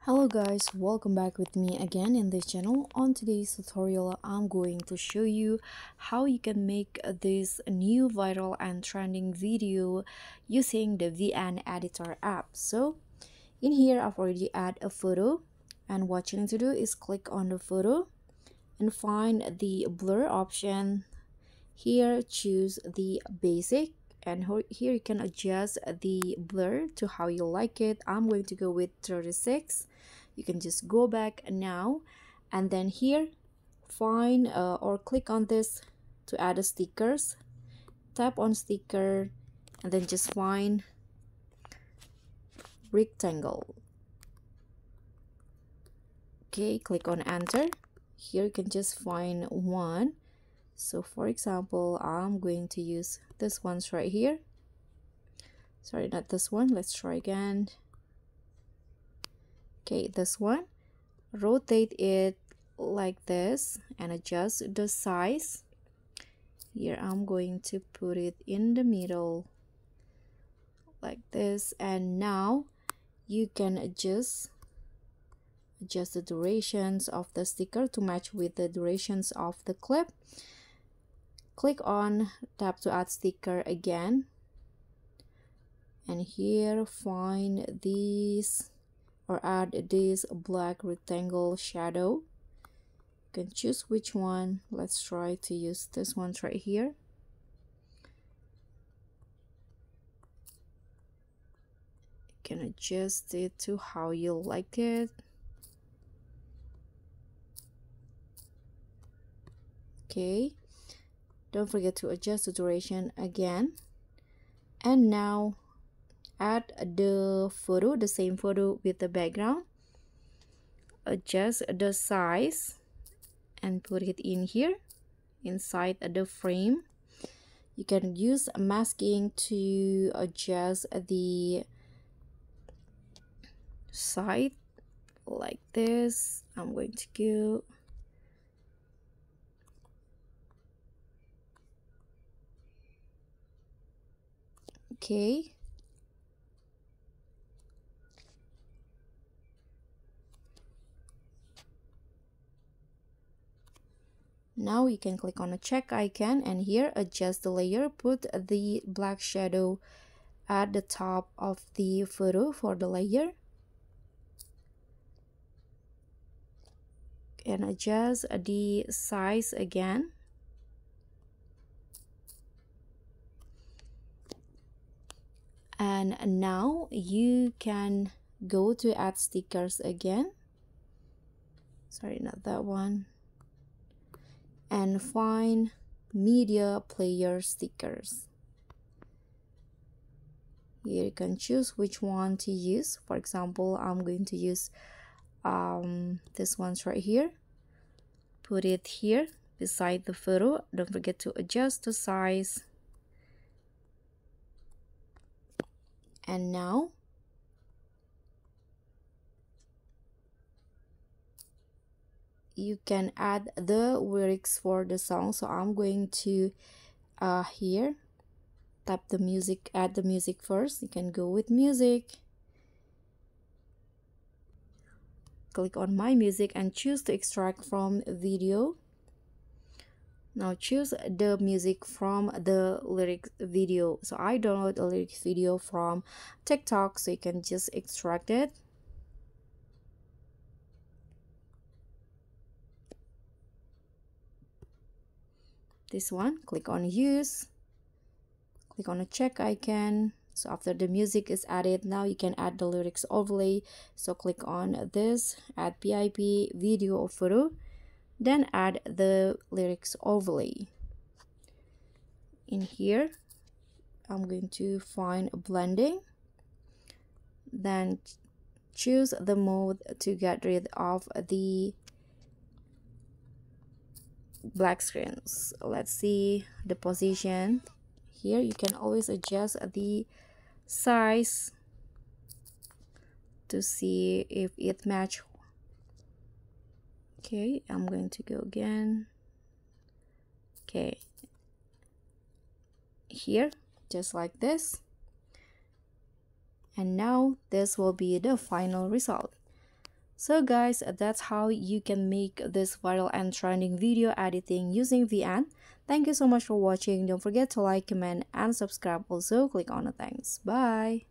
Hello guys, welcome back with me again in this channel. On today's tutorial, I'm going to show you how you can make this new viral and trending video using the VN Editor app. So in here, I've already added a photo, and what you need to do is click on the photo and find the blur option. Here, choose the basic, and here you can adjust the blur to how you like it. I'm going to go with 36. You can just go back now, and then here find or click on this to add a stickers. Tap on sticker and then just find rectangle. Okay, click on enter. Here you can just find one. So for example, I'm going to use this one's right here. Sorry, not this one. Let's try again. Okay, this one. Rotate it like this and adjust the size. Here I'm going to put it in the middle like this, and now you can adjust the durations of the sticker to match with the durations of the clip. Click on tap to add sticker again, and here find these or add this black rectangle shadow. You can choose which one. Let's try to use this one right here. You can adjust it to how you like it. Okay, don't forget to adjust the duration again, and now add the photo, the same photo with the background. Adjust the size and put it in here inside the frame. You can use masking to adjust the side like this. I'm going to go okay. Now you can click on the check icon, and here adjust the layer. Put the black shadow at the top of the photo for the layer, and adjust the size again. And now you can go to add stickers again. Sorry, not that one. And find media player stickers. Here you can choose which one to use. For example, I'm going to use this one's right here. Put it here beside the photo. Don't forget to adjust the size. And now you can add the lyrics for the song. So I'm going to here tap the music, add the music first. You can go with music, click on my music and choose to extract from video. Now choose the music from the lyric video. So I download a lyric video from TikTok, so you can just extract it. This one, click on use, click on the check icon. So after the music is added, now you can add the lyrics overlay. So click on this, add PIP, video or photo, then add the lyrics overlay. In here, I'm going to find blending, then choose the mode to get rid of the black screens. Let's see the position. Here you can always adjust the size to see if it match. Okay, I'm going to go again. Okay, here just like this, and now this will be the final result. So guys, that's how you can make this viral and trending video editing using VN. Thank you so much for watching. Don't forget to like, comment, and subscribe. Also, click on the thanks. Bye.